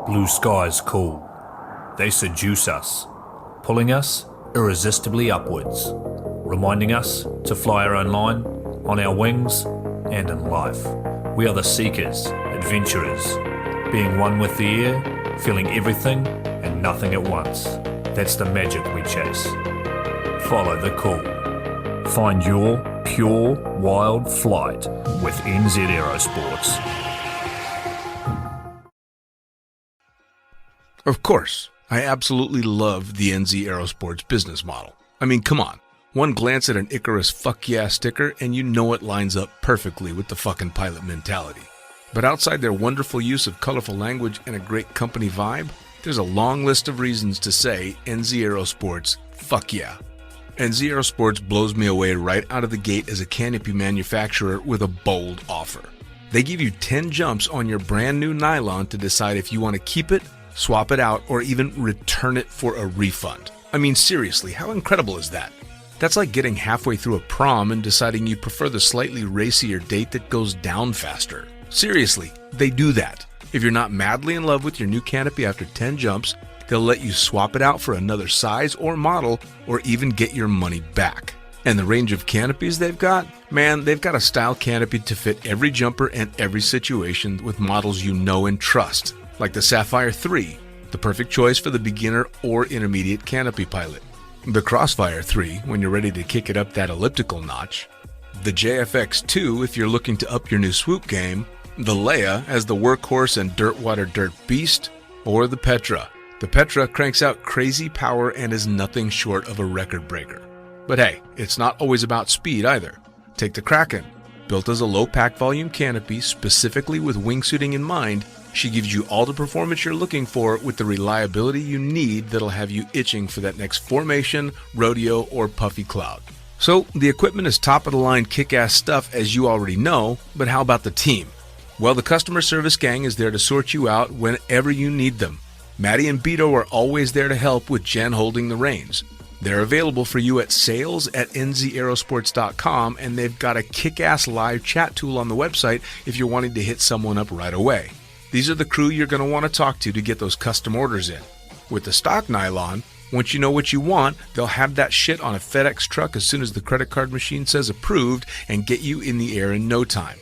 Blue skies call. They seduce us, pulling us irresistibly upwards, reminding us to fly our own line, on our wings, and in life. We are the seekers, adventurers, being one with the air, feeling everything and nothing at once. That's the magic we chase. Follow the call. Find your pure, wild flight with NZ Aerosports. Of course, I absolutely love the NZ Aerosports business model. I mean, come on. One glance at an Icarus fuck yeah sticker and you know it lines up perfectly with the fucking pilot mentality. But outside their wonderful use of colorful language and a great company vibe, there's a long list of reasons to say NZ Aerosports fuck yeah. NZ Aerosports blows me away right out of the gate as a canopy manufacturer with a bold offer. They give you 10 jumps on your brand new nylon to decide if you want to keep it, swap it out, or even return it for a refund. I mean, seriously, how incredible is that? That's like getting halfway through a prom and deciding you prefer the slightly racier date that goes down faster. Seriously, they do that. If you're not madly in love with your new canopy after 10 jumps, they'll let you swap it out for another size or model, or even get your money back. And the range of canopies they've got? Man, they've got a style canopy to fit every jumper and every situation with models you know and trust. Like the Sapphire 3, the perfect choice for the beginner or intermediate canopy pilot. The Crossfire 3, when you're ready to kick it up that elliptical notch. The JFX 2, if you're looking to up your new swoop game. The Leia as the workhorse and dirtwater dirt beast. Or the Petra. The Petra cranks out crazy power and is nothing short of a record breaker. But hey, it's not always about speed either. Take the Kraken. Built as a low pack volume canopy specifically with wingsuiting in mind, she gives you all the performance you're looking for with the reliability you need that'll have you itching for that next formation, rodeo, or puffy cloud. So the equipment is top-of-the-line kick-ass stuff as you already know, but how about the team? Well, the customer service gang is there to sort you out whenever you need them. Maddie and Beto are always there to help with Jen holding the reins. They're available for you at sales@nzaerosports.com, and they've got a kick-ass live chat tool on the website if you're wanting to hit someone up right away. These are the crew you're going to want to talk to get those custom orders in. With the stock nylon, once you know what you want, they'll have that shit on a FedEx truck as soon as the credit card machine says approved and get you in the air in no time.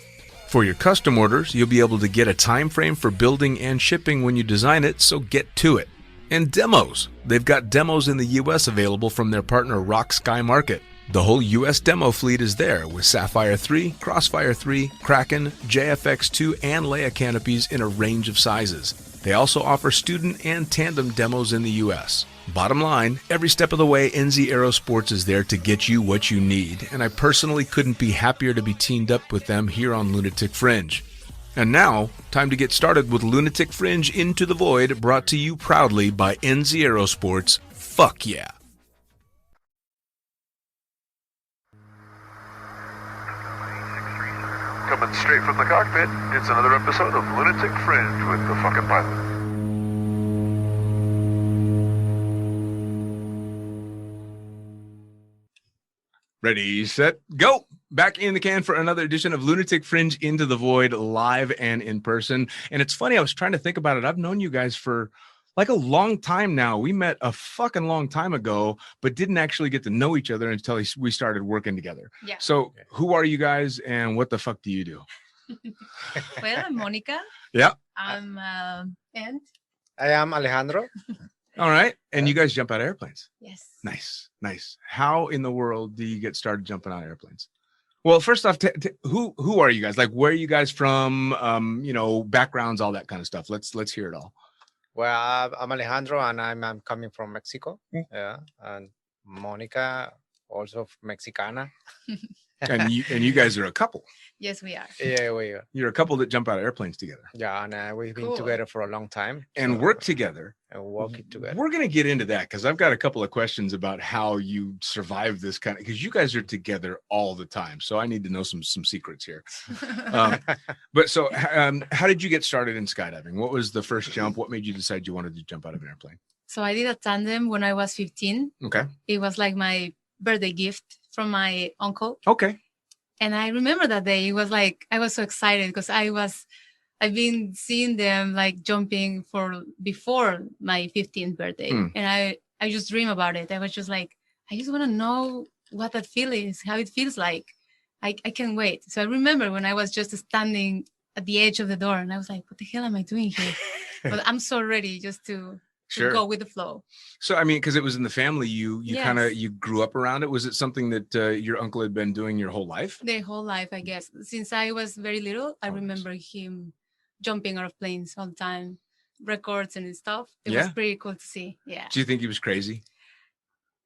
For your custom orders, you'll be able to get a time frame for building and shipping when you design it, so get to it. And demos. They've got demos in the US available from their partner Rock Sky Market. The whole US demo fleet is there with Sapphire 3, Crossfire 3, Kraken, JFX2, and Leia canopies in a range of sizes. They also offer student and tandem demos in the US. Bottom line, every step of the way, NZ Aerosports is there to get you what you need, and I personally couldn't be happier to be teamed up with them here on Lunatic Fringe. And now, time to get started with Lunatic Fringe Into the Void, brought to you proudly by NZ Aerosports. Fuck yeah! Coming straight from the cockpit, it's another episode of Lunatic Fringe with the fucking pilot. Ready, set, go! Back in the can for another edition of Lunatic Fringe Into the Void, live and in person. And it's funny, I was trying to think about it. I've known you guys for like a long time now. We met a fucking long time ago, but didn't actually get to know each other until we started working together. Yeah. So who are you guys and what the fuck do you do? Well, I'm Monica. Yeah. I'm and I am Alejandro. All right. And you guys jump out of airplanes. yes. Nice. Nice. How in the world do you get started jumping out of airplanes? Well, first off, who are you guys? Like, where are you guys from? Backgrounds, all that kind of stuff. Let's hear it all. Well, I'm Alejandro, and I'm coming from Mexico. Yeah, and Monica, also Mexicana. And you guys are a couple. Yes, we are. Yeah, You're a couple that jump out of airplanes together. and we've been Cool. together for a long time. And so, work together. and walk it together. We're going to get into that because I've got a couple of questions about how you survive this kind of, because you guys are together all the time. So I need to know some secrets here. But so how did you get started in skydiving? What was the first jump? What made you decide you wanted to jump out of an airplane? So I did a tandem when I was 15. Okay. It was like my birthday gift from my uncle. Okay. And I remember that day. It was like, I was so excited because I've been seeing them like jumping for before my 15th birthday. And I just dream about it. I was just like, I just want to know what that feel is, how it feels like. I can't wait. So I remember when I was just standing at the edge of the door and I was like, what the hell am I doing here? But I'm so ready just to go with the flow. So, I mean, because it was in the family, you kind of, Yes. you grew up around it. Was it something that your uncle had been doing your whole life? The whole life, I guess. Since I was very little, I remember him jumping out of planes all the time, records and stuff. It was pretty cool to see. Yeah. Do you think he was crazy?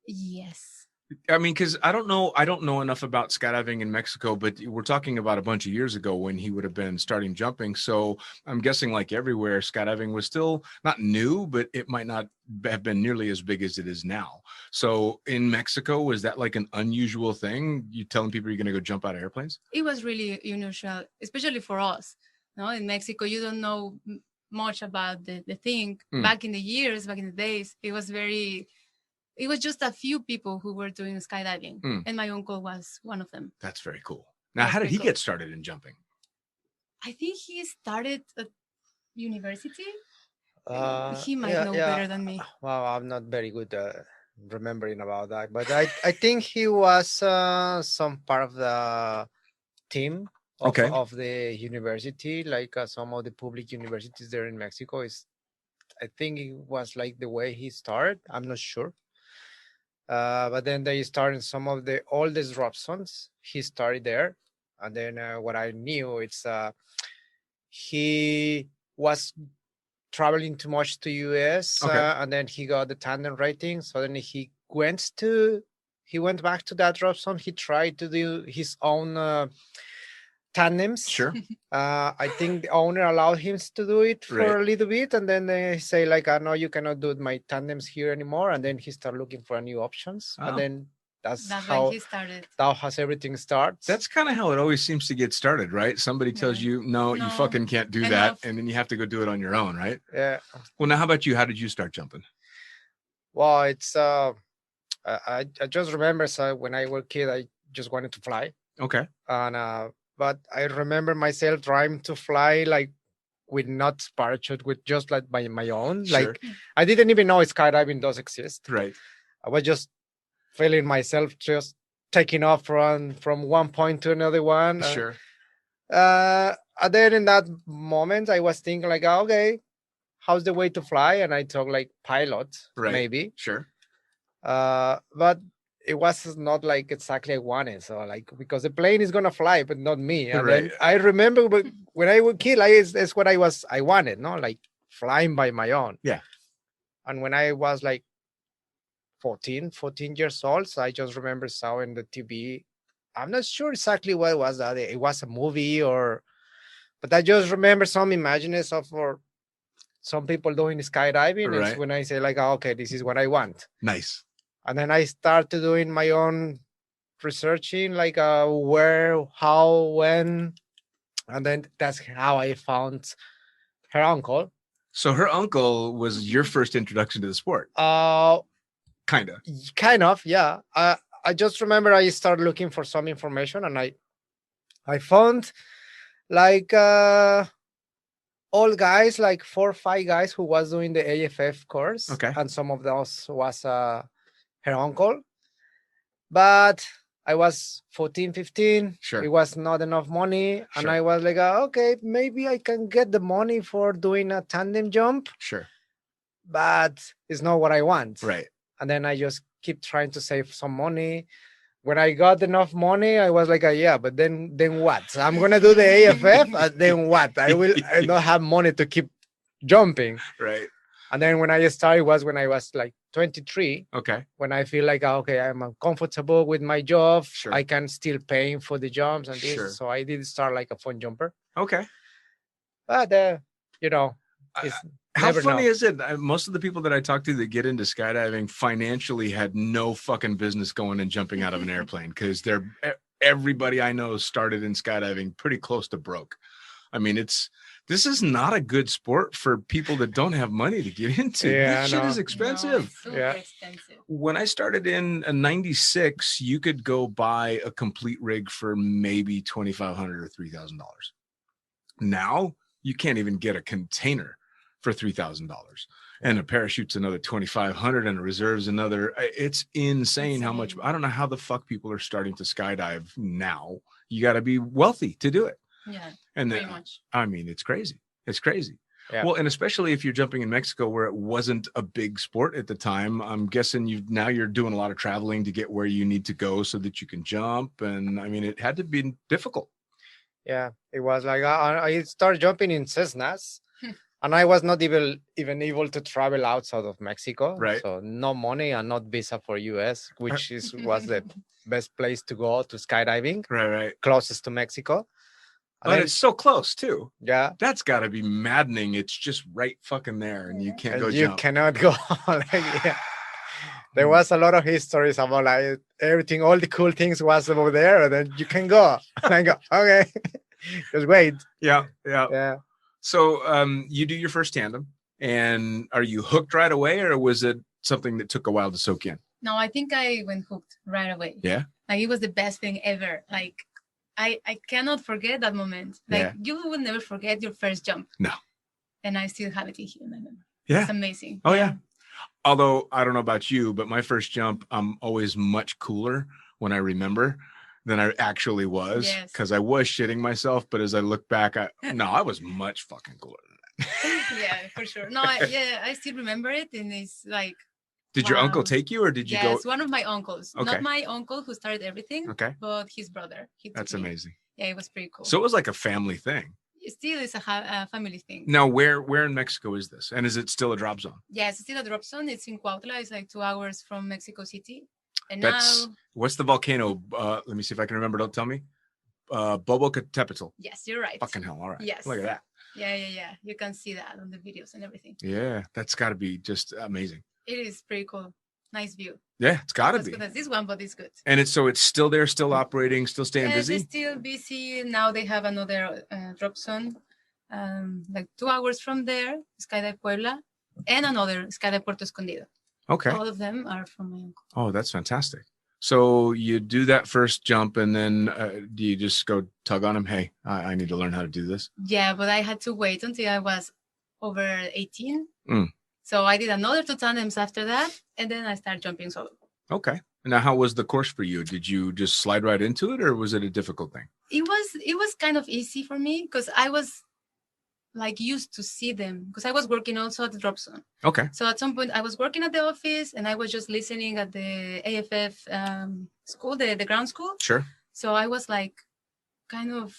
Yes. I mean, because I don't know enough about skydiving in Mexico, but we're talking about a bunch of years ago when he would have been starting jumping. So I'm guessing like everywhere, skydiving was still not new, but it might not have been nearly as big as it is now. So in Mexico, was that like an unusual thing? You telling people you're going to go jump out of airplanes? It was really unusual, especially for us. No, in Mexico, you don't know much about the thing. Back in the days, it was just a few people who were doing skydiving, and my uncle was one of them. That's very cool. Now, how did he get started in jumping? I think he started at university. He might Yeah, know yeah. better than me. Well, I'm not very good remembering about that, but I think he was some part of the team of the university, like some of the public universities there in Mexico. I think it was like the way he started. I'm not sure. But then they started some of the oldest drop zones. He started there. And then what I knew, it's he was traveling too much to US and then he got the tandem rating. So then he went back to that drop zone. He tried to do his own tandems. Sure. I think the owner allowed him to do it for a little bit, and then they say like, "I know you cannot do my tandems here anymore." And then he started looking for new options, and then that's how he started. That has everything starts. That's kind of how it always seems to get started, right? Somebody tells you, no, you fucking can't do that, and then you have to go do it on your own, right? Yeah. Well, now how about you? How did you start jumping? Well, it's I just remember when I was a kid, I just wanted to fly. Okay. And but I remember myself trying to fly like with not parachute, with just like by my own. Sure. Like I didn't even know skydiving does exist. Right. I was just feeling myself just taking off from one point to another one. Sure. And then in that moment, I was thinking like, okay, how's the way to fly? And I talk like pilot, maybe. Sure. But it was not like exactly I wanted. So like, because the plane is gonna fly, but not me. And then I remember when I was a kid, that's what I wanted, no, like flying by my own. Yeah. And when I was like 14 years old, so I just remember saw in the TV. I'm not sure exactly what it was that it was a movie but I just remember some images of some people doing skydiving. It's when I say like, okay, this is what I want. Nice. And then I started doing my own researching, like where, how, when. And then that's how I found her uncle. So her uncle was your first introduction to the sport? Kind of, yeah. I just remember I started looking for some information, and I found like all guys, like 4 or 5 guys who was doing the AFF course. Okay. And some of those was her uncle. But I was 14, 15. Sure. It was not enough money. And I was like, okay, maybe I can get the money for doing a tandem jump. Sure. But it's not what I want. Right. And then I just keep trying to save some money. When I got enough money, I was like, yeah, but then what? I'm going to do the AFF, and then what? I don't have money to keep jumping. Right. And then when I started was when I was like 23. Okay. When I feel like, okay, I'm comfortable with my job. Sure. I can still pay for the jumps and this. Sure. So I did start like a fun jumper. Okay. But, How Never funny know. is it? Most of the people that I talk to that get into skydiving financially had no fucking business going and jumping out of an airplane because everybody I know started in skydiving pretty close to broke. I mean, this is not a good sport for people that don't have money to get into. Yeah, This shit no. is expensive. No, it's super Yeah. expensive. When I started in '96, you could go buy a complete rig for maybe $2,500 or $3,000. Now you can't even get a container for $3,000, and a parachute's another $2,500, and a reserve's another. It's insane how much. I don't know how the fuck people are starting to skydive now. You got to be wealthy to do it. Yeah, And pretty much. I mean, it's crazy. It's crazy. Yeah. Well, and especially if you're jumping in Mexico where it wasn't a big sport at the time, I'm guessing you're doing a lot of traveling to get where you need to go so that you can jump. And I mean, it had to be difficult. Yeah, it was like I started jumping in Cessnas, and I was not even able to travel outside of Mexico. Right. So no money and not visa for US, which was the best place to go to skydiving, Right. closest to Mexico. And But then, it's so close too. yeah, That's got to be maddening. It's just right fucking there, and you can't and go you jump. cannot go. Like, yeah. There was a lot of histories about like everything, all the cool things was over there, and then you can go. And I go, okay, just wait. Yeah. Yeah. So you do your first tandem, and are you hooked right away, or was it something that took a while to soak in? No, I think I went hooked right away. Yeah. Like it was the best thing ever. Like I cannot forget that moment. Like Yeah. you will never forget your first jump. No. And I still have it in here in my memory. Yeah. It's amazing. Oh yeah. Although I don't know about you, but my first jump, I'm always much cooler when I remember than I actually was, Yes. because I was shitting myself. But as I look back, I was much fucking cooler than that. Yeah, for sure. No, I still remember it, and it's like. Did your uncle wow. take you, or did you go? Yes, one of my uncles. Okay. Not my uncle who started everything. Okay. But his brother. He took That's me. amazing. Yeah, it was pretty cool. So it was like a family thing. It still is a family thing. Now, where in Mexico is this? And is it still a drop zone? Yes, it's still a drop zone. It's in Cuautla. It's like 2 hours from Mexico City. And That's now, what's the volcano? Let me see if I can remember. Don't tell me. Popocatépetl. yes, you're right. Fucking hell! All right. Yes. Look at that. Yeah. You can see that on the videos and everything. Yeah, that's got to be just amazing. It is pretty cool. Nice view. Yeah, it's got to Not as be. good as this one, but it's good. And it's still there, still operating, still staying Yes, busy. it's still busy. Now they have another drop zone, like 2 hours from there, Skydive Puebla, and another Skydive Puerto Escondido. Okay. All of them are from my uncle. Oh, that's fantastic. So you do that first jump, and then do you just go tug on him? Hey, I need to learn how to do this. Yeah, but I had to wait until I was over 18. Mm. So I did another 2 tandems after that, and then I started jumping solo. Okay. Now, how was the course for you? Did you just slide right into it, or was it a difficult thing? It was kind of easy for me because I was like used to see them because I was working also at the drop zone. Okay. So at some point I was working at the office and I was just listening at the AFF school, the ground school. Sure. So I was like kind of,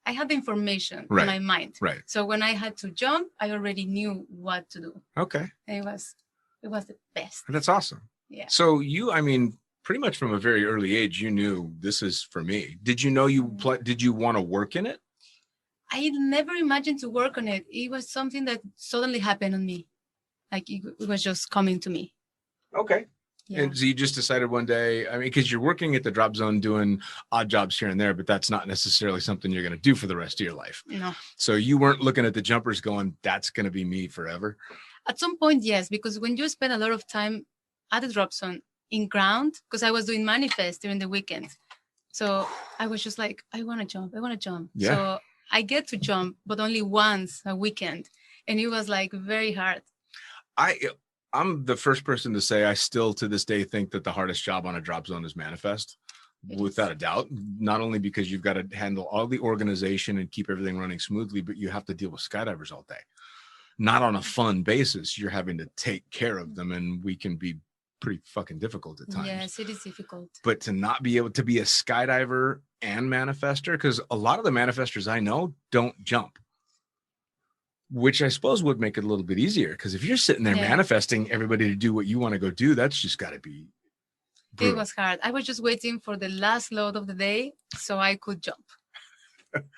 I had the information Right. in my mind. Right. So when I had to jump, I already knew what to do. Okay. And it was the best. That's awesome. Yeah. So pretty much from a very early age, you knew this is for me. Did you know did you want to work in it? I never imagined to work on it. It was something that suddenly happened on me. Like it was just coming to me. Okay. Yeah. And so you just decided one day, I mean, because you're working at the drop zone doing odd jobs here and there, but that's not necessarily something you're going to do for the rest of your life. No. So you weren't looking at the jumpers going, that's going to be me forever. At some point, yes, because when you spend a lot of time at the drop zone in ground, because I was doing manifest during the weekend. So I was just like, I want to jump. Yeah. So I get to jump, but only once a weekend. And it was like very hard. I'm the first person to say I still to this day think that the hardest job on a drop zone is manifest, without a doubt. Not only because you've got to handle all the organization and keep everything running smoothly, but you have to deal with skydivers all day. Not on a fun basis. You're having to take care of them, and we can be pretty fucking difficult at times. Yes, it is difficult. But to not be able to be a skydiver and manifester, because a lot of the manifestors I know don't jump, which I suppose would make it a little bit easier. Because if you're sitting there manifesting everybody to do what you want to go do, that's just got to be brutal. It was hard. I was just waiting for the last load of the day so I could jump.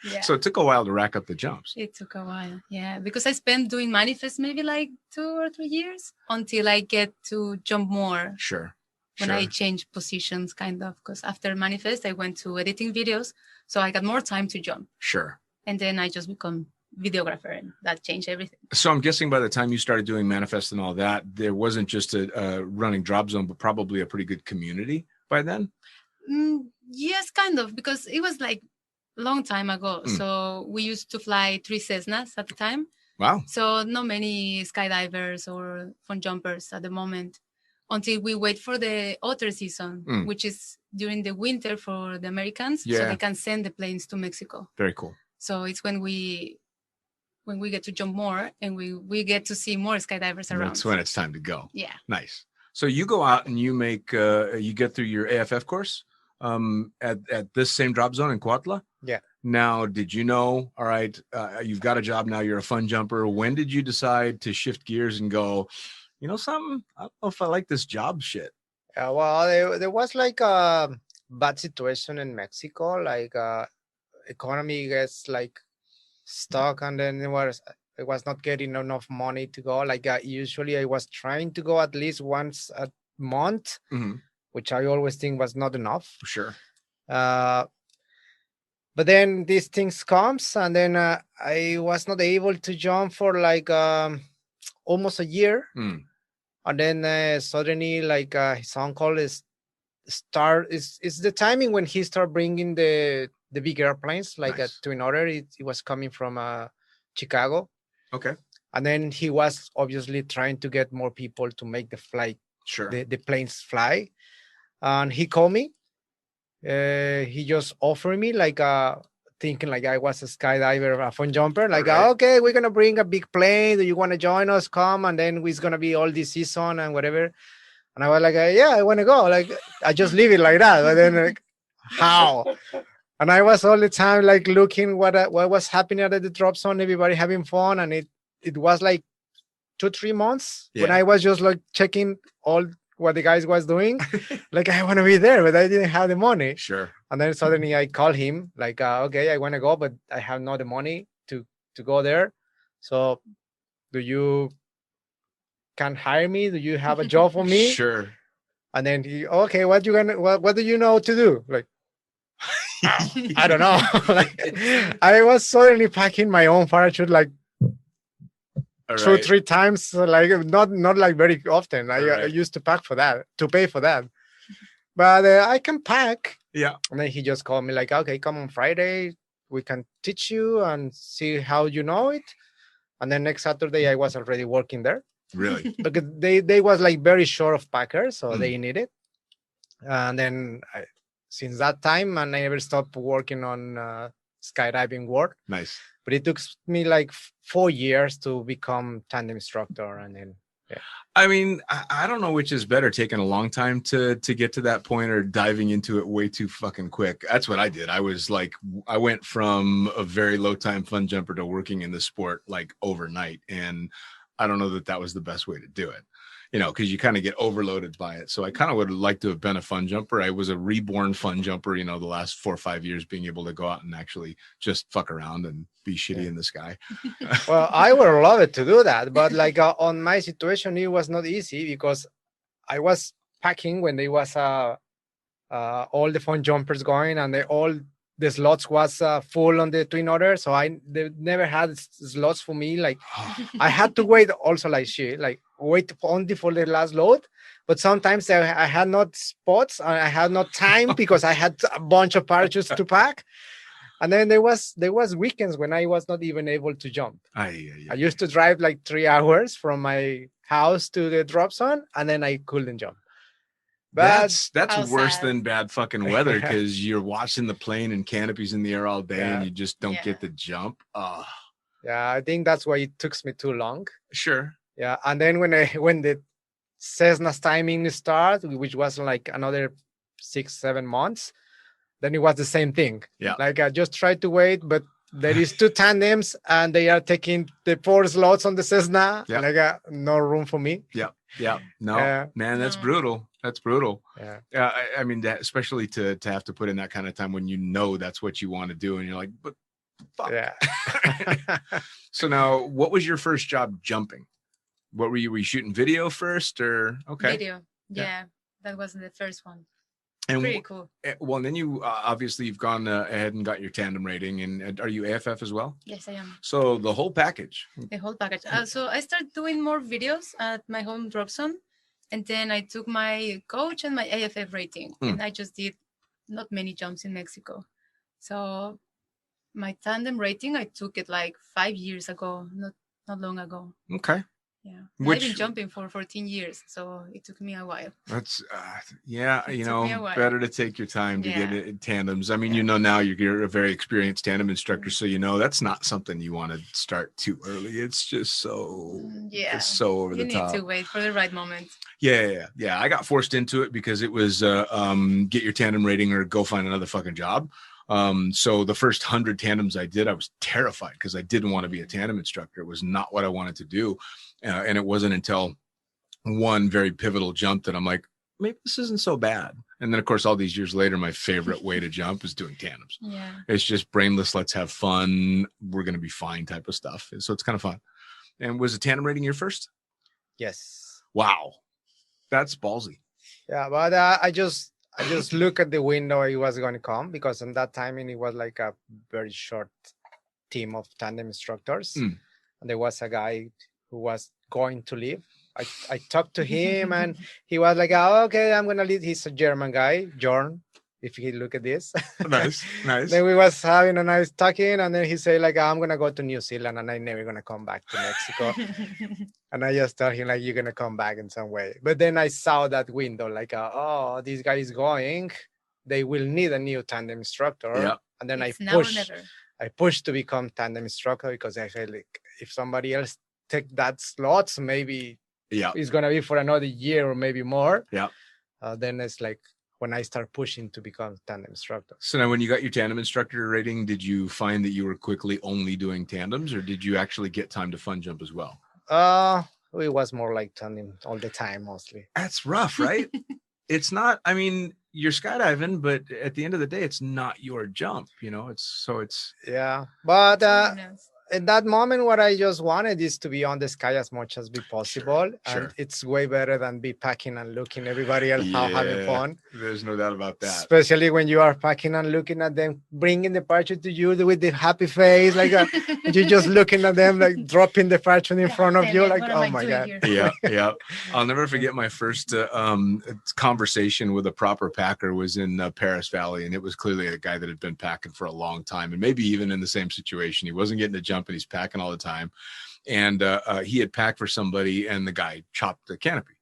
Yeah. So it took a while to rack up the jumps. It took a while. Yeah. Because I spent doing manifest maybe like 2 or 3 years until I get to jump more. Sure. When I changed positions, kind of, because after manifest, I went to editing videos. So I got more time to jump. Sure. And then I just become videographer, and that changed everything. So I'm guessing by the time you started doing manifest and all that, there wasn't just a running drop zone, but probably a pretty good community by then. Yes, kind of, because it was like a long time ago. So we used to fly 3 Cessnas at the time. Wow. So not many skydivers or fun jumpers at the moment, until we wait for the otter season, which is during the winter for the Americans, so they can send the planes to Mexico. Very cool. So it's when we get to jump more, and we get to see more skydivers around. That's when it's time to go. Yeah. Nice. So you go out and you make you get through your AFF course at this same drop zone in Cuautla. Yeah. Now, did you know, all right, you've got a job now, you're a fun jumper. When did you decide to shift gears and go, you know something, I don't know if I like this job shit? Well, there was like a bad situation in Mexico, like economy gets like stuck, and then it was not getting enough money to go. Like usually I was trying to go at least once a month, which I always think was not enough. Sure. But then these things comes, and then I was not able to jump for like almost a year. And then suddenly, like his uncle is the timing when he started bringing the big airplanes, like a Twin Otter. It was coming from Chicago. Okay. And then he was obviously trying to get more people to make the flight, the planes fly. And he called me. He just offered me like thinking like I was a skydiver, a fun jumper, like, okay, we're going to bring a big plane. Do you want to join us? Come. And then it's going to be all this season and whatever. And I was like, yeah, I want to go. Like, I just leave it like that. But then like, how? And I was all the time like looking what was happening at the drop zone, everybody having fun. And it was like 2-3 months when I was just like checking all what the guys was doing. Like, I want to be there, but I didn't have the money. Sure. And then suddenly I call him like, okay, I want to go, but I have not the money to go there. So do you can hire me? Do you have a job for me? Sure. And then he, okay, what do you know to do? Like, I don't know. Like, I was suddenly packing my own parachute like 2-3 times, like not like very often. I used to pack for that, to pay for that. But I can pack. Yeah. And then he just called me like, okay, come on Friday. We can teach you and see how you know it. And then next Saturday, I was already working there. Really? Because they was like very short of packers, so they need it. And then since that time, I never stopped working on skydiving work. Nice. But it took me like 4 years to become tandem instructor, and then I mean, I don't know which is better, taking a long time to get to that point or diving into it way too fucking quick. That's what I did. I was like, I went from a very low time fun jumper to working in the sport like overnight. And I don't know that was the best way to do it, you know, because you kind of get overloaded by it. So I kind of would have liked to have been a fun jumper. I was a reborn fun jumper, you know, the last 4 or 5 years, being able to go out and actually just fuck around and be shitty in the sky. Well, I would love it to do that, but like on my situation, it was not easy because I was packing when there was all the fun jumpers going, and all the slots was full on the Twin Otter, so they never had slots for me. Like I had to wait also like shit, like wait only for the last load. But sometimes I had not spots, and I had not time because I had a bunch of parachutes to pack. And then there was weekends when I was not even able to jump. I used to drive like 3 hours from my house to the drop zone, and then I couldn't jump. But that's worse than bad fucking weather, because you're watching the plane and canopies in the air all day and you just don't get the jump. Oh. Yeah, I think that's why it took me too long. Sure. Yeah, and then when the Cessna's timing started, which was like another 6-7 months, then it was the same thing. Yeah. Like I just tried to wait, but there is 2 tandems and they are taking the 4 slots on the Cessna. Yeah. Like no room for me. Yeah. Yeah. No, man, that's brutal. That's brutal. Yeah. I mean, that, especially to have to put in that kind of time when you know that's what you want to do, and you're like, but Fuck. Yeah. So now, what was your first job jumping? What were you shooting video first or okay? Video. Yeah, that was the first one. And Pretty cool. Well, and then you obviously you've gone ahead and got your tandem rating, and are you AFF as well? Yes, I am. So the whole package. The whole package. So I started doing more videos at my home drop zone, and then I took my coach and my AFF rating, and I just did not many jumps in Mexico. So my tandem rating, I took it like 5 years ago, not long ago. Okay. Yeah, I've been jumping for 14 years, so it took me a while. That's better to take your time to get it in tandems. I mean, now you're a very experienced tandem instructor, so that's not something you want to start too early. It's just it's so over the top. You need to wait for the right moment. Yeah. I got forced into it because it was get your tandem rating or go find another fucking job. So the first 100 tandems I did, I was terrified because I didn't want to be a tandem instructor. It was not what I wanted to do. And it wasn't until one very pivotal jump that I'm like, maybe this isn't so bad. And then, of course, all these years later, my favorite way to jump is doing tandems. Yeah. It's just brainless. Let's have fun. We're going to be fine type of stuff. And so it's kind of fun. And was the tandem rating your first? Yes. Wow. That's ballsy. Yeah, but I just look at the window it was going to come, because in that time it was like a very short team of tandem instructors. And there was a guy who was going to leave. I talked to him and he was like, oh, okay, I'm going to leave. He's a German guy, Jorn, if you look at this. Nice. Then we was having a nice talking, and then he said like, I'm going to go to New Zealand and I'm never going to come back to Mexico. And I just told him like, you're going to come back in some way. But then I saw that window like, oh, this guy is going. They will need a new tandem instructor. Yeah. And then It's I pushed to become tandem instructor, because I felt like if somebody else take that slots, maybe it's going to be for another year or maybe more. Yeah. Then it's like when I start pushing to become tandem instructor. So now when you got your tandem instructor rating, did you find that you were quickly only doing tandems, or did you actually get time to fun jump as well? It was more like tandem all the time, mostly. That's rough, right? It's not, I mean, you're skydiving, but at the end of the day, it's not your jump, Yeah. But in that moment, what I just wanted is to be on the sky as much as be possible. Sure. And it's way better than be packing and looking everybody else having fun. There's no doubt about that. Especially when you are packing and looking at them, bringing the parachute to you with the happy face, like you're just looking at them, like dropping the parachute in front of you, like, oh my God. Yeah. I'll never forget my first conversation with a proper packer was in Paris Valley, and it was clearly a guy that had been packing for a long time, and maybe even in the same situation. He wasn't getting to jump, and he's packing all the time. And he had packed for somebody, and the guy chopped the canopy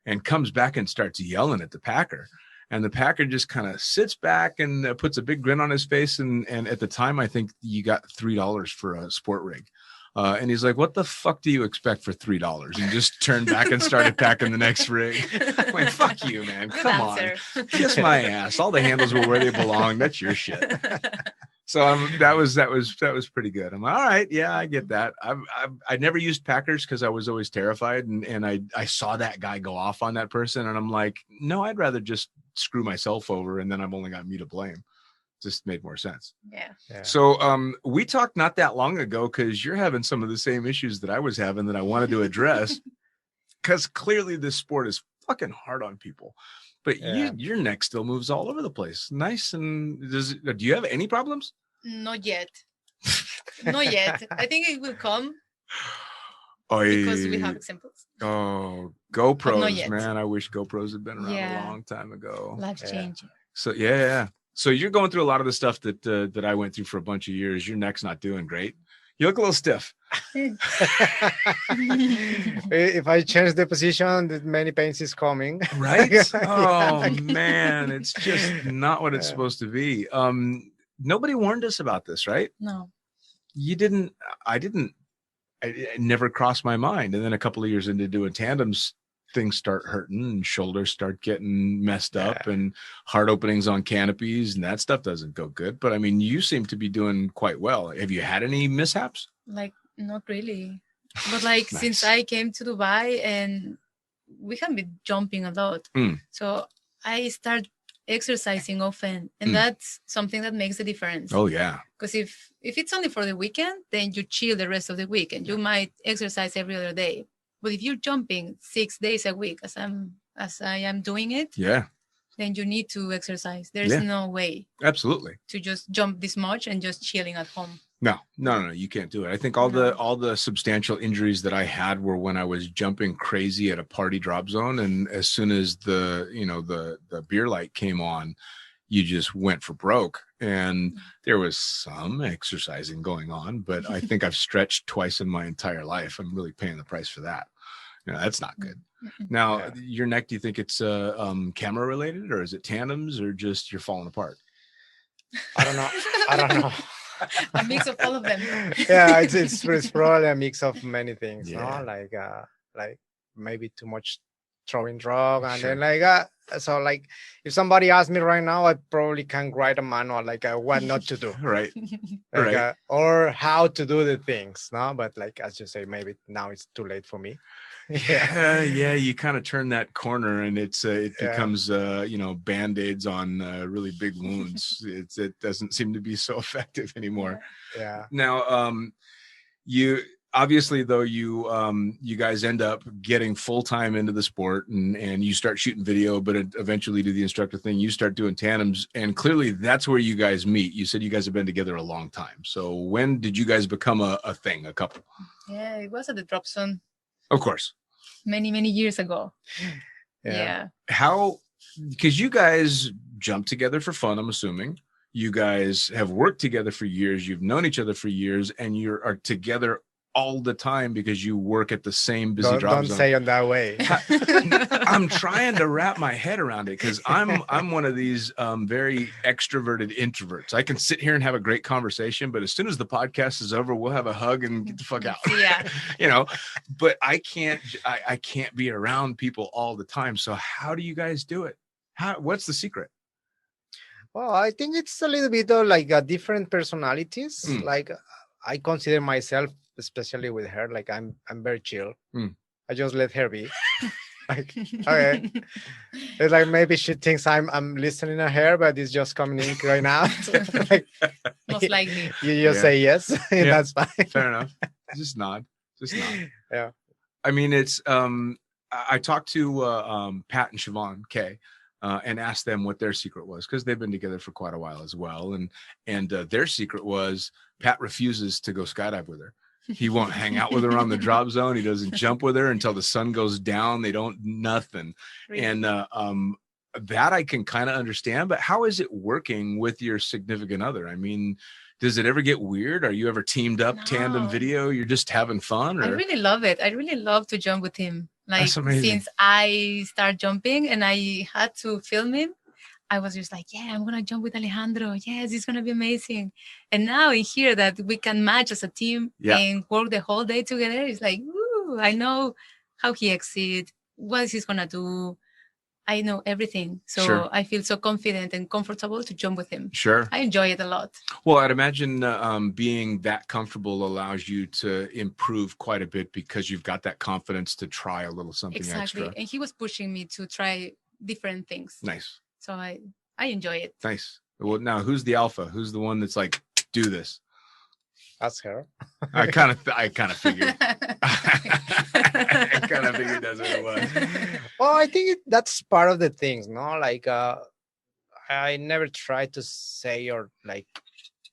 and comes back and starts yelling at the packer. And the packer just kind of sits back and puts a big grin on his face. And at the time, I think you got $3 for a sport rig. And he's like, what the fuck do you expect for $3? And just turned back and started packing the next rig. I'm like, fuck you, man. Come on. Kiss my ass. All the handles were where they belong. That's your shit. So that was pretty good. I'm like, all right, yeah, I get that. I never used packers because I was always terrified, and I saw that guy go off on that person, and I'm like, no, I'd rather just screw myself over, and then I've only got me to blame. Just made more sense. Yeah. So we talked not that long ago, because you're having some of the same issues that I was having that I wanted to address, because clearly this sport is fucking hard on people. But your neck still moves all over the place. Nice. And do you have any problems? Not yet. Not yet. I think it will come. Because we have examples. Oh, GoPros, man. I wish GoPros had been around a long time ago. Life's changing. So, yeah. So you're going through a lot of the stuff that I went through for a bunch of years. Your neck's not doing great. You look a little stiff. If I change the position, many pains is coming. Right? Oh, man. It's just not what it's supposed to be. Nobody warned us about this, right? No. You didn't. I didn't. It never crossed my mind. And then a couple of years into doing tandems, things start hurting and shoulders start getting messed up and heart openings on canopies, and that stuff doesn't go good. But I mean, you seem to be doing quite well. Have you had any mishaps? Like, not really. But like, Nice. Since I came to Dubai, and we have been jumping a lot. So I start exercising often, and that's something that makes a difference. Oh yeah. Because if it's only for the weekend, then you chill the rest of the week, and you might exercise every other day. But if you're jumping 6 days a week, as I am doing it, then you need to exercise. There's no way absolutely to just jump this much and just chilling at home. No, you can't do it. I think all the substantial injuries that I had were when I was jumping crazy at a party drop zone, and as soon as the beer light came on, you just went for broke. And there was some exercising going on, but I think I've stretched twice in my entire life. I'm really paying the price for that. That's not good. Now, your neck, do you think it's camera related, or is it tandems, or just you're falling apart? I don't know. A mix of all of them. Yeah, it's probably a mix of many things. No, like maybe too much throwing drug, and then so if somebody asked me right now, I probably can write a manual what not to do. Right. Or how to do the things. No, but as you say, maybe now it's too late for me. You kind of turn that corner, and it becomes band-aids on really big wounds. It doesn't seem to be so effective anymore. Now you obviously, though, you guys end up getting full-time into the sport, and you start shooting video, but eventually do the instructor thing. You start doing tandems, and clearly that's where you guys meet. You said you guys have been together a long time. So when did you guys become a couple? Yeah, it was at the drop zone. Of course. Many years ago. Yeah. How, because you guys jumped together for fun, I'm assuming. You guys have worked together for years. You've known each other for years, and you are together all the time because you work at the same busy drop zone. Don't say it that way. I'm trying to wrap my head around it, because I'm one of these very extroverted introverts. I can sit here and have a great conversation, but as soon as the podcast is over, we'll have a hug and get the fuck out. Yeah. But I can't be around people all the time. So how do you guys do it? What's the secret? Well, I think it's a little bit of different personalities. I consider myself, especially with her, I'm very chill. I just let her be. Okay. It's maybe she thinks I'm listening to her, but it's just coming in right now. Most likely. You just say yes. That's fine. Fair enough. Just nod. Yeah. I mean, it's I talked to Pat and Siobhan Kay, and asked them what their secret was, because they've been together for quite a while as well. And their secret was Pat refuses to go skydive with her. He won't hang out with her on the drop zone. He doesn't jump with her until the sun goes down. They don't nothing. Really? And that I can kind of understand. But how is it working with your significant other? I mean, does it ever get weird? Are you ever teamed up tandem video? You're just having fun? Or? I really love it. I really love to jump with him. Since I started jumping and I had to film him, I was just I'm going to jump with Alejandro. Yes, it's going to be amazing. And now in here that we can match as a team and work the whole day together, it's woo, I know how he exceeds, what he's going to do. I know everything. So I feel so confident and comfortable to jump with him. Sure. I enjoy it a lot. Well, I'd imagine being that comfortable allows you to improve quite a bit, because you've got that confidence to try a little something extra. And he was pushing me to try different things. Nice. So I enjoy it. Nice. Well, now who's the alpha? Who's the one that's do this? That's her. I kind of figured. I kind of figured that's what it was. Well, I think that's part of the things, no? I never try to say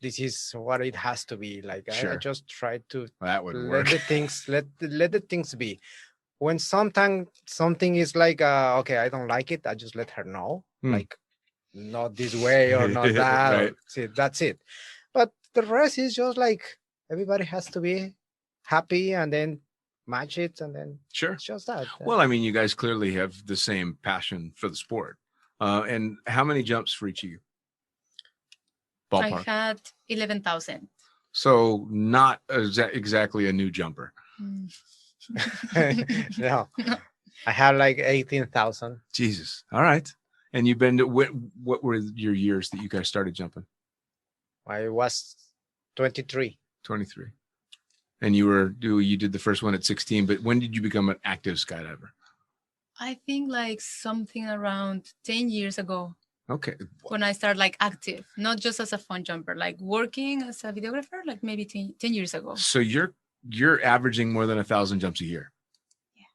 this is what it has to be. I just try to that would let work. the things let the things be. When sometimes something is okay, I don't like it, I just let her know. Not this way or not that. Right. That's it. But the rest is just everybody has to be happy, and then match it, and then it's just that. Well, I mean, you guys clearly have the same passion for the sport. And how many jumps for each of you? Ballpark. I had 11,000. So not exactly a new jumper. No. I have 18,000. Jesus. All right. And you've been to, what were your years that you guys started jumping? I was 23. 23. And you did the first one at 16, but when did you become an active skydiver? I think something around 10 years ago. Okay. When I started like active, not just as a fun jumper, like working as a videographer, like maybe 10 years ago. So you're averaging more than 1,000 jumps a year. Yeah.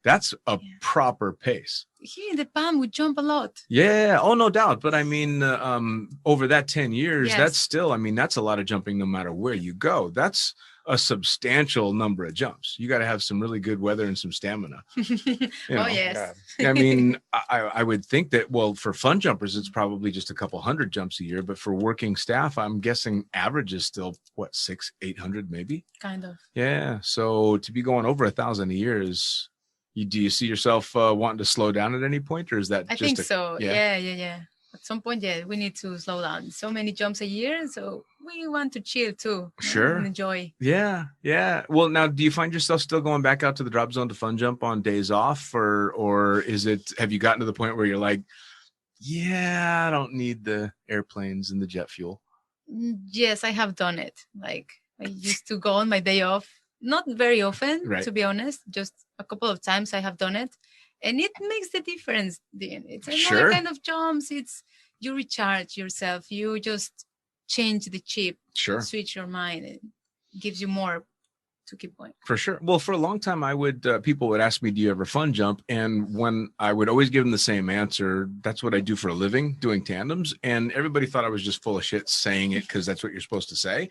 That's a proper pace. Here in the Palm, we jump a lot. Yeah. Oh, no doubt. But I mean, over that 10 years, Yes. that's still, I mean, that's a lot of jumping no matter where you go. That's a substantial number of jumps. You got to have some really good weather and some stamina. Oh, yes. I mean, I would think that, well, for fun jumpers, it's probably just a couple hundred jumps a year. But for working staff, I'm guessing average is still, what, 600-800 maybe? Kind of. Yeah. So to be going over 1,000 a year is, do you see yourself wanting to slow down at any point, or is that I just think so. Yeah. At some point, we need to slow down. So many jumps a year, so we want to chill too. Sure. And enjoy. Yeah. Well, now, do you find yourself still going back out to the drop zone to fun jump on days off, or is it? Have you gotten to the point where you're like, yeah, I don't need the airplanes and the jet fuel? Yes, I have done it. Like I used to go on my day off, not very often, Right. to be honest. Just a couple of times I have done it. And it makes the difference, Dean. It's another kind of jumps. It's you recharge yourself. You just change the chip, switch your mind. It gives you more to keep going. For sure. Well, for a long time, people would ask me, do you ever fun jump? And when I would always give them the same answer, that's what I do for a living, doing tandems. And everybody thought I was just full of shit saying it because that's what you're supposed to say.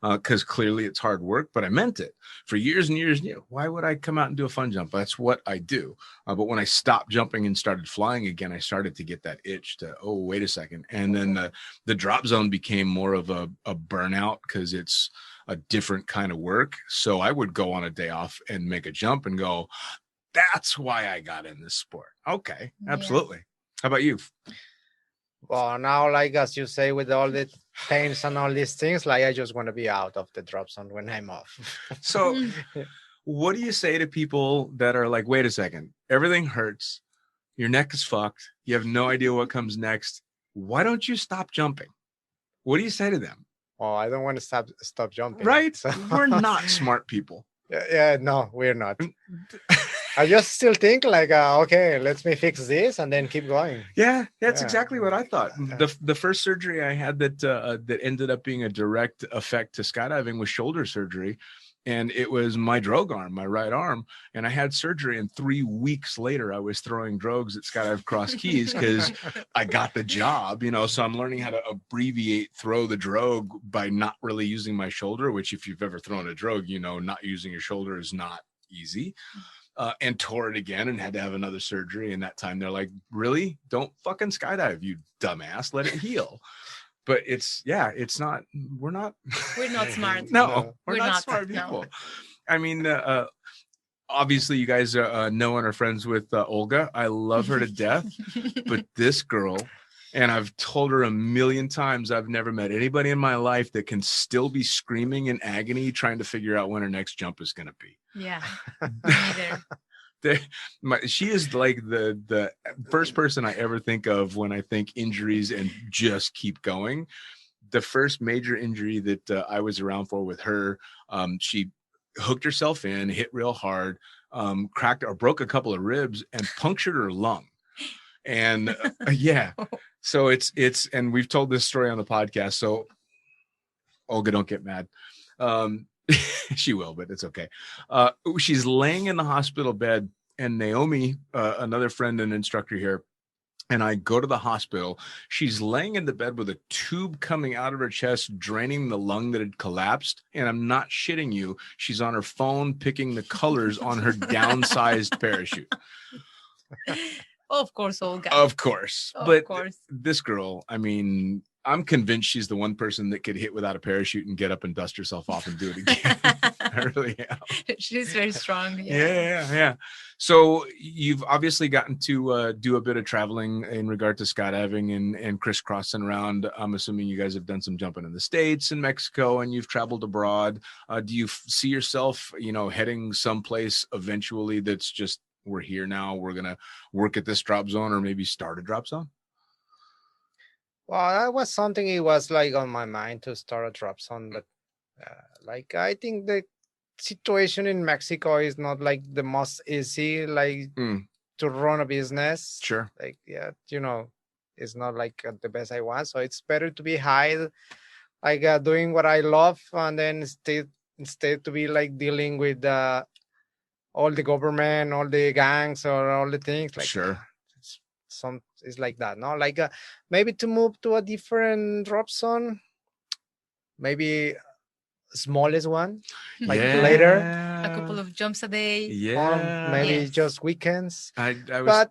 Because clearly it's hard work, but I meant it for years and years. Why would I come out and do a fun jump? That's what I do. But when I stopped jumping and started flying again, I started to get that itch to, oh, wait a second. And then the drop zone became more of a burnout because it's a different kind of work. So I would go on a day off and make a jump and go, that's why I got in this sport. Okay, absolutely. How about you? Well, now, like as you say, with all the pains and all these things, like I just want to be out of the drop zone when I'm off. So what do you say to people that are like, wait a second, everything hurts, your neck is fucked, you have no idea what comes next, why don't you stop jumping? What do you say to them? Oh, I don't want to stop jumping. Right? So. We're not smart people. Yeah, no, we're not. I just still think like, okay, let me fix this and then keep going. Yeah, that's exactly what I thought. The first surgery I had that ended up being a direct effect to skydiving was shoulder surgery. And it was my drogue arm, my right arm. And I had surgery, and 3 weeks later, I was throwing drogues at Skydive Cross Keys because I got the job, So I'm learning how to throw the drogue by not really using my shoulder, which if you've ever thrown a drogue, not using your shoulder is not easy. And tore it again and had to have another surgery. And that time they're like, really? Don't fucking skydive, you dumbass. Let it heal. But we're not smart. No, we're not smart people. No. I mean, obviously you guys know and are friends with Olga. I love her to death, but this girl, and I've told her a million times, I've never met anybody in my life that can still be screaming in agony trying to figure out when her next jump is going to be. Yeah, neither. She is like the first person I ever think of when I think injuries and just keep going. The first major injury that I was around for with her, she hooked herself in, hit real hard, cracked or broke a couple of ribs and punctured her lung. And so it's and we've told this story on the podcast. So Olga, don't get mad. She will, but it's okay. She's laying in the hospital bed, and Naomi, another friend and instructor here, and I go to the hospital. She's laying in the bed with a tube coming out of her chest, draining the lung that had collapsed. And I'm not shitting you. She's on her phone picking the colors on her downsized parachute. Of course, Olga. Of course. This girl, I mean, I'm convinced she's the one person that could hit without a parachute and get up and dust herself off and do it again. I really am. She's very strong. Yeah. So you've obviously gotten to do a bit of traveling in regard to skydiving and crisscrossing around. I'm assuming you guys have done some jumping in the States and Mexico, and you've traveled abroad. Do you see yourself, heading someplace eventually that's just, we're here now, we're going to work at this drop zone or maybe start a drop zone? Well, that was something it was like on my mind to start a drop zone, but I think the situation in Mexico is not like the most easy, to run a business. Sure. It's it's not like the best I want. So it's better to be high, like doing what I love, and then instead to be like dealing with all the government, all the gangs, or all the things like Sure. It's like that, no? Like maybe to move to a different drop zone, maybe smallest one, like later, a couple of jumps a day. Yeah. maybe Yes. just weekends. I was. But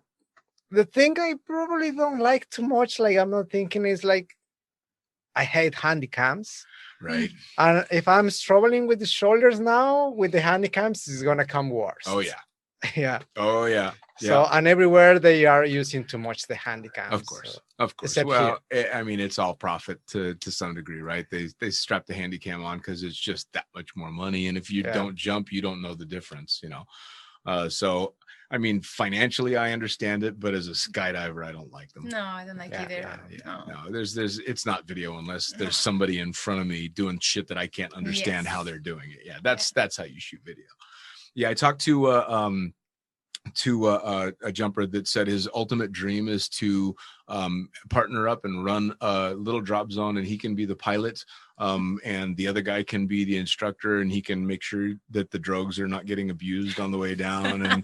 the thing I probably don't like too much, like I'm not thinking, is like I hate handycams. Right. And if I'm struggling with the shoulders now, with the handycams, it's gonna come worse. Oh yeah. Yeah. Oh yeah. So and everywhere they are using too much the handycams. Of course, of course. except Well, I mean, it's all profit to some degree, right? They strap the handy cam on because it's just that much more money, and if you don't jump, you don't know the difference, you know. So I mean, financially, I understand it, but as a skydiver, I don't like them. No, I don't like either. No, there's it's not video unless there's somebody in front of me doing shit that I can't understand how they're doing it. Yeah, that's how you shoot video. Yeah, I talked to a jumper that said his ultimate dream is to partner up and run a little drop zone, and he can be the pilot, and the other guy can be the instructor, and he can make sure that the drogues are not getting abused on the way down,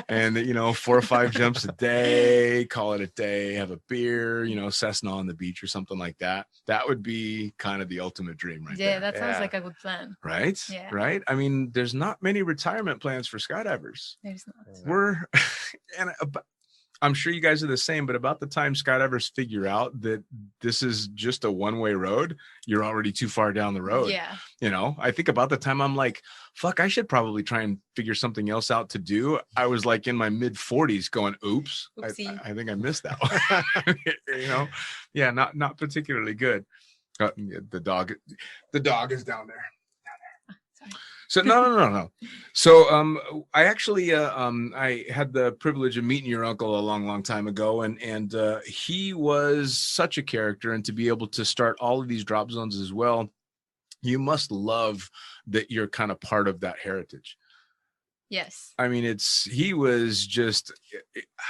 and you know, 4 or 5 jumps a day, call it a day, have a beer, you know, Cessna on the beach or something like that. That would be kind of the ultimate dream, right? Yeah, that sounds like a good plan. Right? Yeah. Right? I mean, there's not many retirement plans for skydivers. There's not. We're and I'm sure you guys are the same, but about the time skydivers figure out that this is just a one-way road, you're already too far down the road. Yeah. You know, I think about the time I'm like, fuck, I should probably try and figure something else out to do. I was like in my mid 40s going, oops, I think I missed that one. You know, yeah, not particularly good. The dog is down there. Sorry. So no. So I actually I had the privilege of meeting your uncle a long time ago, and he was such a character, and to be able to start all of these drop zones as well, you must love that you're kind of part of that heritage. Yes. I mean, he was just,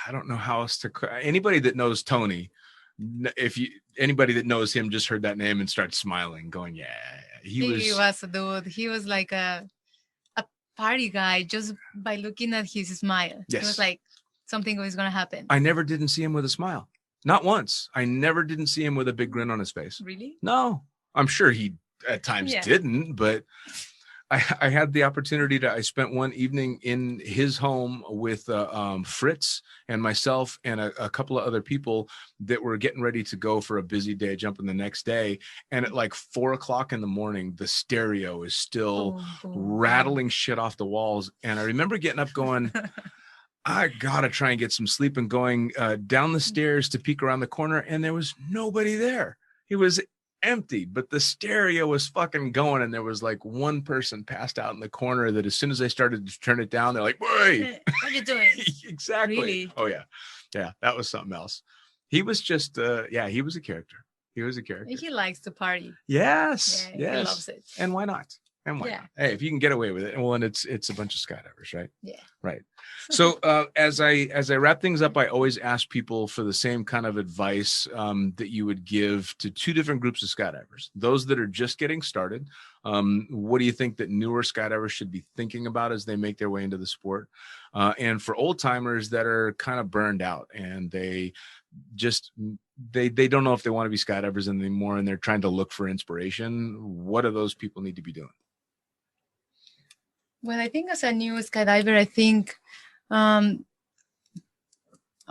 I don't know how else to, anybody that knows Tony, anybody that knows him just heard that name and started smiling, going, yeah, he was a dude. He was like a party guy just by looking at his smile. Yes. It was like something was going to happen. I never didn't see him with a smile. Not once. I never didn't see him with a big grin on his face. Really? No. I'm sure he at times didn't, but I had the opportunity I spent one evening in his home with Fritz and myself and a couple of other people that were getting ready to go for a busy day, jumping the next day. And at like 4 o'clock in the morning, the stereo is still rattling shit off the walls. And I remember getting up going, I gotta try and get some sleep, and going down the stairs to peek around the corner, and there was nobody there. It was empty, but the stereo was fucking going, and there was like one person passed out in the corner that as soon as I started to turn it down, they're like, "Wait, what are you doing?" Exactly. Really? Oh yeah, that was something else. He was just he was a character. He was a character. He likes to party. Yes. Yeah, he loves it. And why not? And why not? Hey, if you can get away with it, well, and it's a bunch of skydivers, right? Yeah. Right. So as I wrap things up, I always ask people for the same kind of advice that you would give to 2 different groups of skydivers. Those that are just getting started. What do you think that newer skydivers should be thinking about as they make their way into the sport? And for old timers that are kind of burned out and they don't know if they want to be skydivers anymore, and they're trying to look for inspiration, what do those people need to be doing? Well, I think as a new skydiver, I think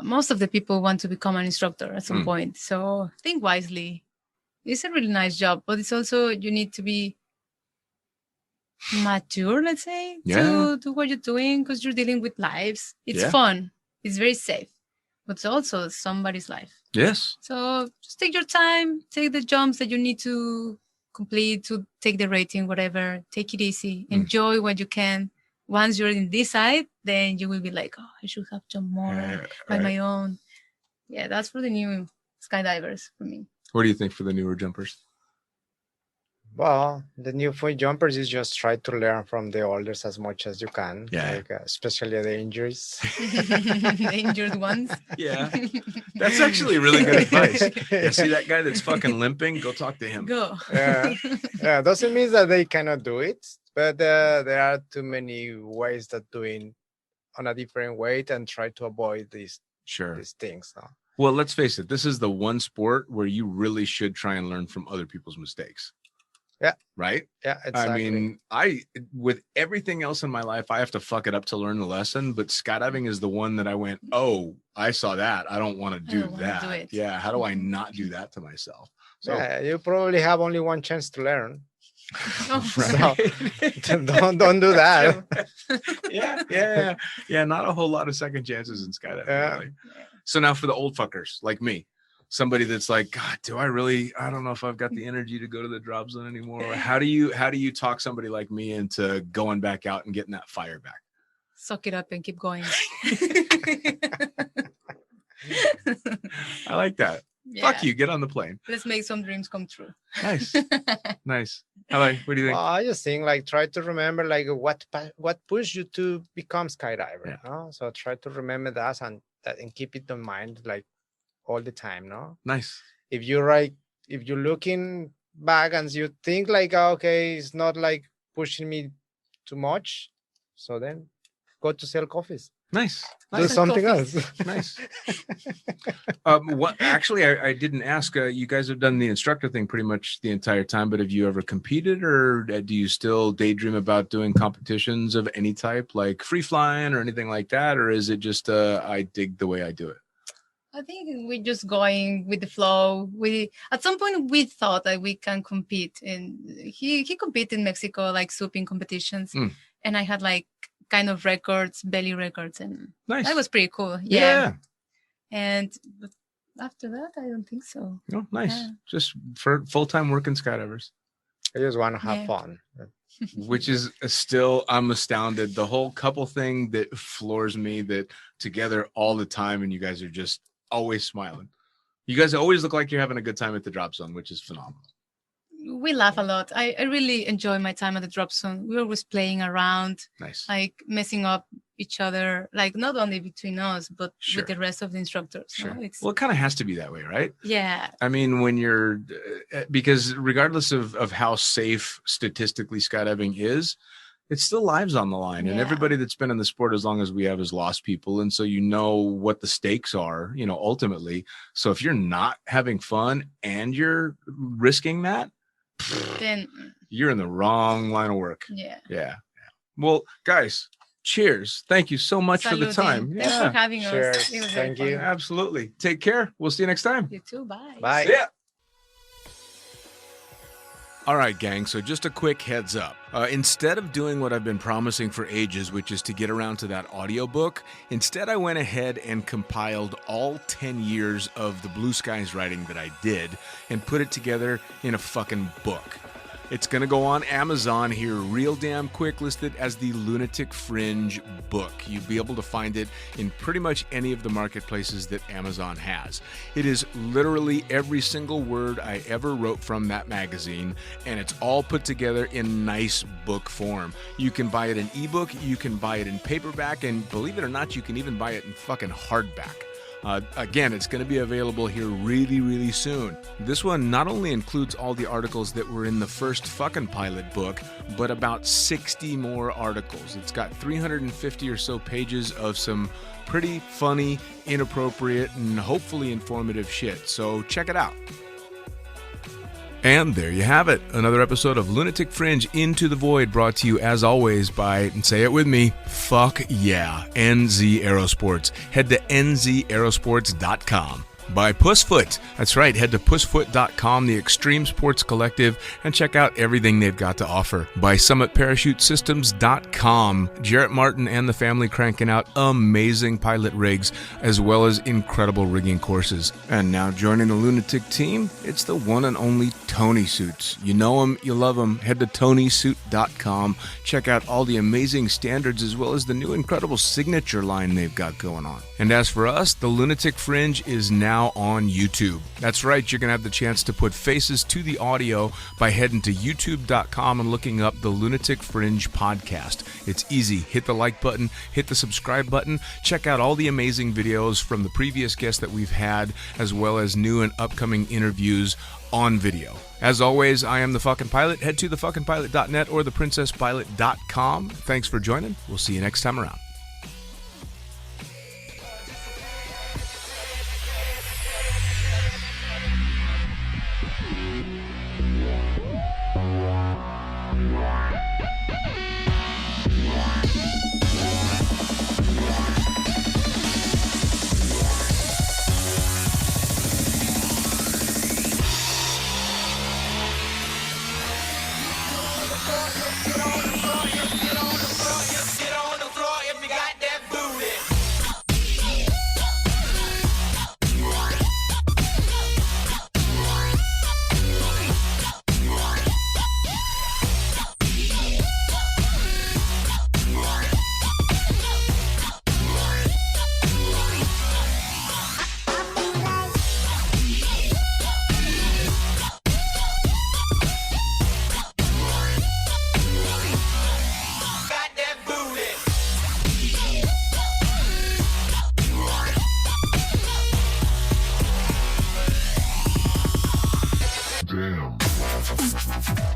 most of the people want to become an instructor at some point. So think wisely. It's a really nice job, but it's also, you need to be mature, let's say, to do what you're doing, because you're dealing with lives. It's fun. It's very safe, but it's also somebody's life. Yes. So just take your time, take the jumps that you need to complete to take the rating, whatever. Take it easy. Enjoy what you can. Once you're in this side, then you will be like, oh, I should have jumped more by my own. Yeah, that's for the new skydivers for me. What do you think for the newer jumpers? Well, the new foot jumpers is just try to learn from the olders as much as you can. Yeah. Like, especially the injuries. The injured ones. Yeah. That's actually really good advice. You see that guy that's fucking limping? Go talk to him. Go. Yeah, doesn't mean that they cannot do it, but there are too many ways that doing on a different way and try to avoid these things. No? Well, let's face it. This is the one sport where you really should try and learn from other people's mistakes. Yeah. Right? Yeah, exactly. I mean, with everything else in my life, I have to fuck it up to learn the lesson. But skydiving is the one that I went, oh, I saw that. I don't want to do that. Yeah. How do I not do that to myself? So yeah, you probably have only one chance to learn. Right. So don't do that. Yeah. Not a whole lot of second chances in skydiving. Really. So now for the old fuckers like me. Somebody that's like, God, I don't know if I've got the energy to go to the drop zone anymore. How do you talk somebody like me into going back out and getting that fire back? Suck it up and keep going. I like that. Yeah. Fuck you. Get on the plane. Let's make some dreams come true. Nice. Nice. What do you think? Well, I just think like try to remember like what pushed you to become skydiver. Yeah. No? So try to remember that and keep it in mind like all the time. No. Nice. If you're looking back and you think like, okay, it's not like pushing me too much, so then go to sell coffees. Nice. Do something else. Nice. What actually I didn't ask. You guys have done the instructor thing pretty much the entire time, but have you ever competed, or do you still daydream about doing competitions of any type, like free flying or anything like that, or is it just I dig the way I do it? I think we're just going with the flow. At some point we thought that we can compete, and he competed in Mexico like swooping competitions, and I had like kind of records, belly records, and nice. That was pretty cool. Yeah. And but after that, I don't think so. Oh, nice. Yeah. Just for full-time working skydivers. I just want to have fun. Which is still, I'm astounded. The whole couple thing that floors me, that together all the time, and you guys are just always smiling. You guys always look like you're having a good time at the drop zone, which is phenomenal. We laugh a lot. I really enjoy my time at the drop zone. We're always playing around, nice, like messing up each other, like not only between us, but with the rest of the instructors. Sure. No? Well, it kind of has to be that way, right? Yeah. I mean, when you're, because regardless of how safe statistically skydiving is, it's still lives on the line, and everybody that's been in the sport as long as we have has lost people. And so, you know what the stakes are, ultimately. So if you're not having fun and you're risking that, then you're in the wrong line of work. Yeah. Well, guys, cheers. Thank you so much for the time. Thanks for having us. Thank you. Absolutely. Take care. We'll see you next time. You too. Bye. Bye. See ya. All right, gang, so just a quick heads up. Instead of doing what I've been promising for ages, which is to get around to that audiobook, instead I went ahead and compiled all 10 years of the Blue Skies writing that I did and put it together in a fucking book. It's going to go on Amazon here real damn quick, listed as the Lunatic Fringe book. You'll be able to find it in pretty much any of the marketplaces that Amazon has. It is literally every single word I ever wrote from that magazine, and it's all put together in nice book form. You can buy it in ebook, you can buy it in paperback, and believe it or not, you can even buy it in fucking hardback. Again, it's going to be available here really, really soon. This one not only includes all the articles that were in the first fucking pilot book, but about 60 more articles. It's got 350 or so pages of some pretty funny, inappropriate, and hopefully informative shit. So check it out. And there you have it. Another episode of Lunatic Fringe Into the Void, brought to you as always by, and say it with me, fuck yeah, NZ Aerosports. Head to nzaerosports.com. By Pussfoot. That's right, head to pussfoot.com, the extreme sports collective, and check out everything they've got to offer. By summitparachutesystems.com. Jarrett Martin and the family cranking out amazing pilot rigs, as well as incredible rigging courses. And now joining the Lunatic team, it's the one and only Tony Suits. You know him, you love him. Head to tonysuit.com. Check out all the amazing standards, as well as the new incredible signature line they've got going on. And as for us, the Lunatic Fringe is now now on YouTube. That's right, you're going to have the chance to put faces to the audio by heading to youtube.com and looking up the Lunatic Fringe podcast. It's easy. Hit the like button, hit the subscribe button, check out all the amazing videos from the previous guests that we've had, as well as new and upcoming interviews on video. As always, I am the fucking pilot. Head to thefuckingpilot.net or theprincesspilot.com. Thanks for joining. We'll see you next time around. Damn.